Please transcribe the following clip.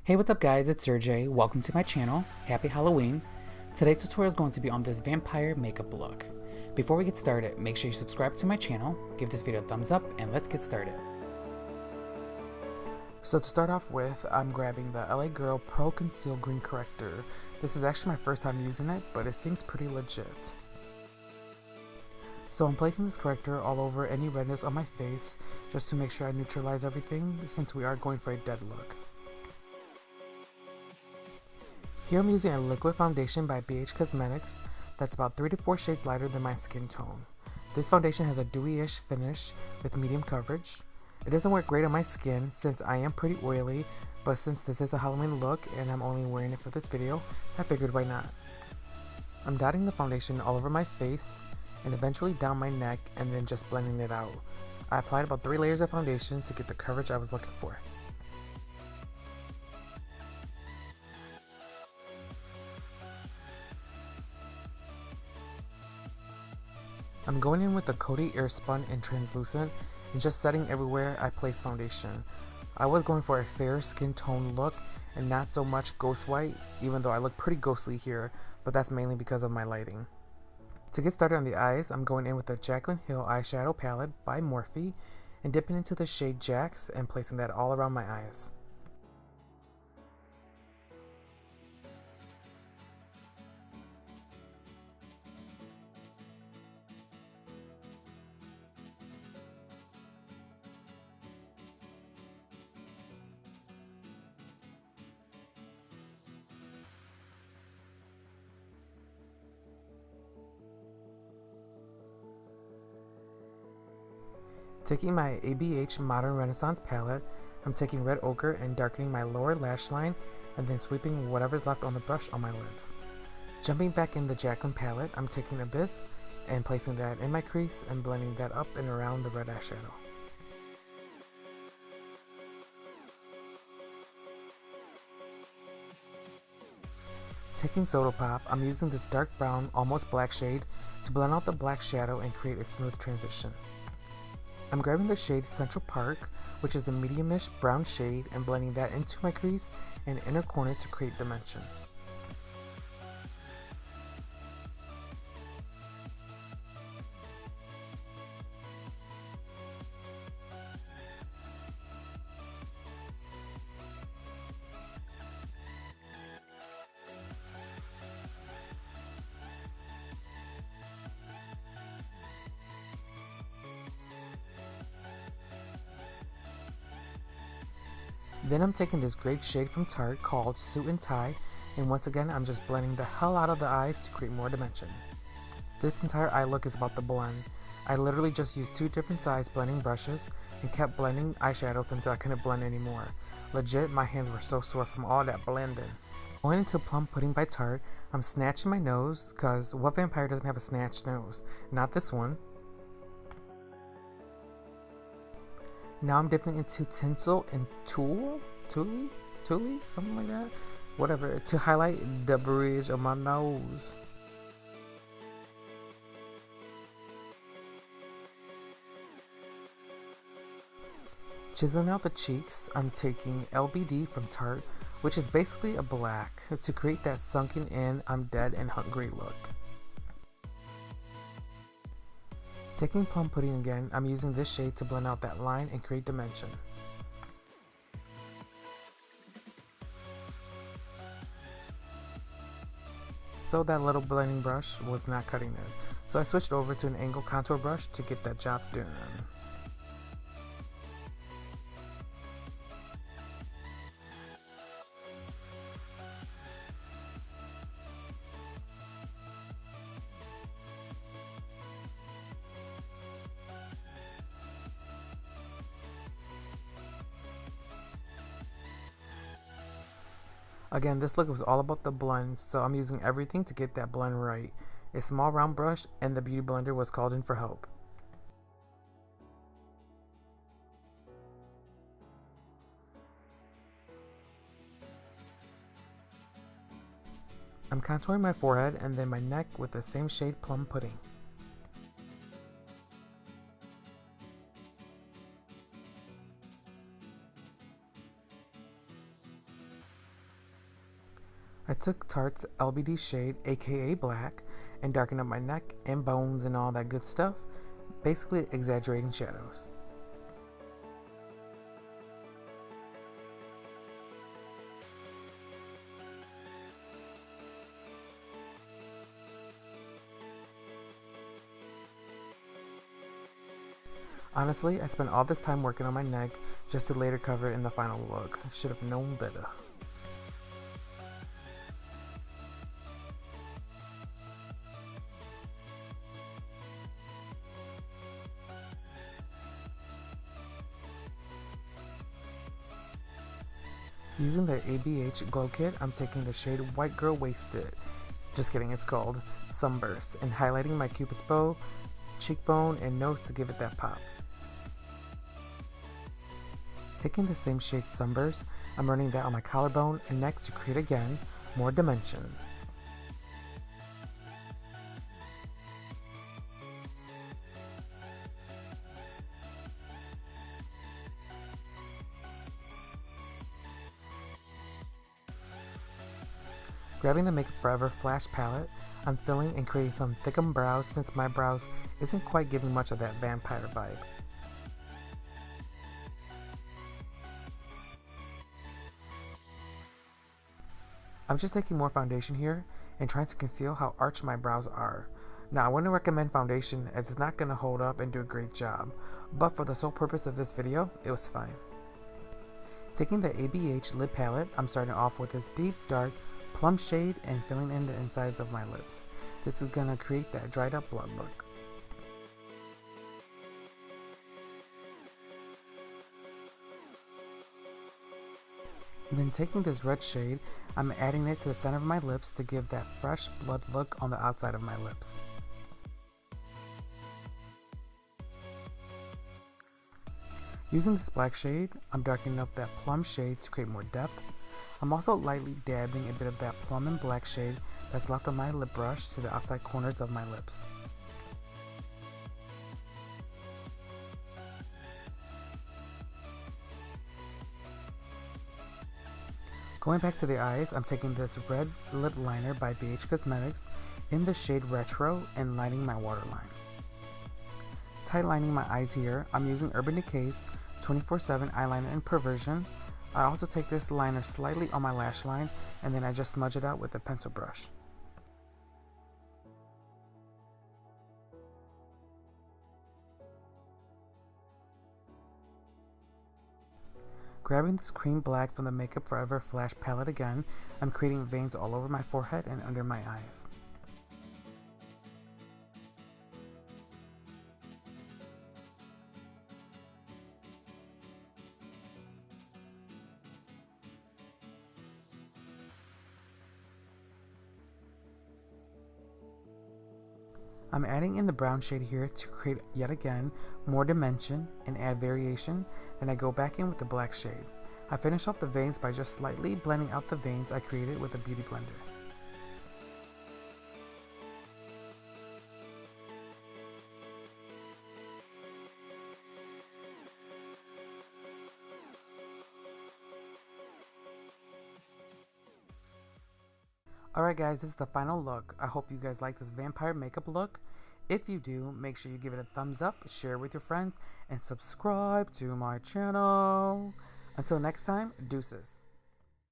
Hey, what's up guys, it's Sergey. Welcome to my channel. Happy Halloween. Today's tutorial is going to be on this vampire makeup look. Before we get started, make sure you subscribe to my channel, give this video a thumbs up, and let's get started. So to start off with, I'm grabbing the LA Girl Pro Conceal Green Corrector. This is actually my first time using it, but it seems pretty legit. So I'm placing this corrector all over any redness on my face, just to make sure I neutralize everything, since we are going for a dead look. Here I'm using a liquid foundation by BH Cosmetics that's about 3 to 4 shades lighter than my skin tone. This foundation has a dewy-ish finish with medium coverage. It doesn't work great on my skin since I am pretty oily, but since this is a Halloween look and I'm only wearing it for this video, I figured why not. I'm dotting the foundation all over my face and eventually down my neck and then just blending it out. I applied about 3 layers of foundation to get the coverage I was looking for. I'm going in with the Coty Airspun and translucent and just setting everywhere I place foundation. I was going for a fair skin tone look and not so much ghost white, even though I look pretty ghostly here, but that's mainly because of my lighting. To get started on the eyes, I'm going in with the Jaclyn Hill eyeshadow palette by Morphe and dipping into the shade Jax and placing that all around my eyes. Taking my ABH Modern Renaissance palette, I'm taking red ochre and darkening my lower lash line and then sweeping whatever's left on the brush on my lids. Jumping back in the Jaclyn palette, I'm taking Abyss and placing that in my crease and blending that up and around the red eyeshadow. Taking Soda Pop, I'm using this dark brown, almost black shade to blend out the black shadow and create a smooth transition. I'm grabbing the shade Central Park, which is a medium-ish brown shade, and blending that into my crease and inner corner to create dimension. Then I'm taking this great shade from Tarte called Suit and Tie, and once again I'm just blending the hell out of the eyes to create more dimension. This entire eye look is about the blend. I literally just used 2 different size blending brushes and kept blending eyeshadows until I couldn't blend anymore. Legit, my hands were so sore from all that blending. Going into Plum Pudding by Tarte, I'm snatching my nose, cause what vampire doesn't have a snatched nose? Not this one. Now I'm dipping into Tinsel and Tule, something like that, whatever, to highlight the bridge of my nose. Chiseling out the cheeks, I'm taking LBD from Tarte, which is basically a black, to create that sunken in, I'm dead and hungry look. Taking Plum Pudding again, I'm using this shade to blend out that line and create dimension. So that little blending brush was not cutting it, so I switched over to an angle contour brush to get that job done. Again, this look was all about the blend, so I'm using everything to get that blend right. A small round brush and the beauty blender was called in for help. I'm contouring my forehead and then my neck with the same shade Plum Pudding. I took Tarte's LBD shade, aka black, and darkened up my neck and bones and all that good stuff, basically exaggerating shadows. Honestly, I spent all this time working on my neck just to later cover it in the final look. Should have known better. Using the ABH Glow Kit, I'm taking the shade White Girl Wasted, just kidding, it's called Sunburst, and highlighting my cupid's bow, cheekbone, and nose to give it that pop. Taking the same shade Sunburst, I'm running that on my collarbone and neck to create again more dimension. Grabbing the Makeup Forever Flash palette, I'm filling and creating some thickened brows since my brows isn't quite giving much of that vampire vibe. I'm just taking more foundation here and trying to conceal how arched my brows are. Now I wouldn't recommend foundation as it's not going to hold up and do a great job, but for the sole purpose of this video, it was fine. Taking the ABH lip palette, I'm starting off with this deep dark plum shade and filling in the insides of my lips. This is going to create that dried up blood look. And then taking this red shade, I'm adding it to the center of my lips to give that fresh blood look on the outside of my lips. Using this black shade, I'm darkening up that plum shade to create more depth. I'm also lightly dabbing a bit of that plum and black shade that's left on my lip brush to the outside corners of my lips. Going back to the eyes, I'm taking this red lip liner by BH Cosmetics in the shade Retro and lining my waterline. Tight lining my eyes here, I'm using Urban Decay's 24/7 eyeliner in Perversion. I also take this liner slightly on my lash line and then I just smudge it out with a pencil brush. Grabbing this cream black from the Makeup Forever Flash palette again, I'm creating veins all over my forehead and under my eyes. I'm adding in the brown shade here to create yet again more dimension and add variation, and I go back in with the black shade. I finish off the veins by just slightly blending out the veins I created with a beauty blender. Alright guys, this is the final look. I hope you guys like this vampire makeup look. If you do, make sure you give it a thumbs up, share with your friends, and subscribe to my channel. Until next time, deuces.